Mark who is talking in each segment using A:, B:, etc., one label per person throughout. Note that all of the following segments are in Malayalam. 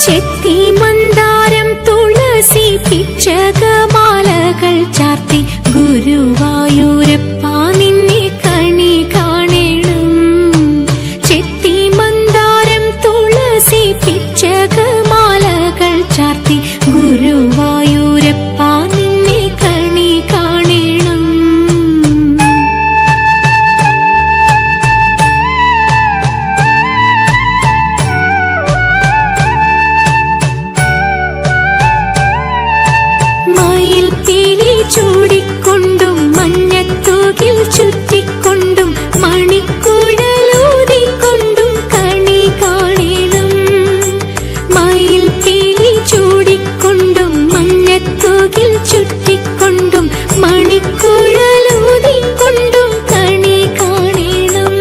A: ചെത്തി മന്ദാരം തുളസി പിച്ചകമാലകൾ ചാർത്തി ഗുരുവായൂരപ്പ നിന്നെ കണി കാണണം. ചെത്തി മന്ദാരം തുളസി പിച്ചകമാലകൾ ചാർത്തി ഗുരുവായൂരപ്പ നിന്നെ കണി കാണണം. മയിൽ പീലി ചൂടിക്കൊണ്ടും മഞ്ഞത്തൂകിൽ ചുറ്റിക്കൊണ്ടും മണിക്കുഴലൂതിക്കൊണ്ടും കണി കാണണം. മയിൽ പീലി ചൂടിക്കൊണ്ടും മഞ്ഞത്തൂകിൽ ചുറ്റിക്കൊണ്ടും മണിക്കുഴലൂതിക്കൊണ്ടും കണി കാണണം.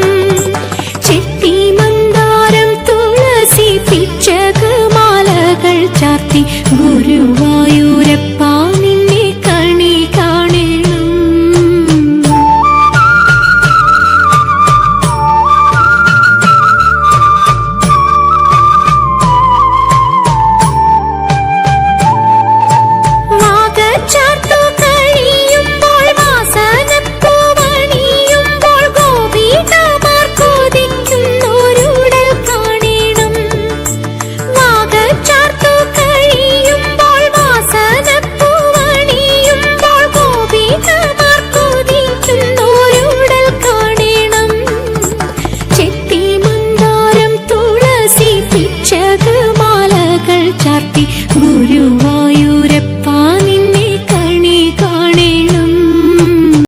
A: ചെത്തി മന്ദാരം തുളസി പിച്ചകമാലകൾ ചാർത്തി ഗുരുവായൂരപ്പ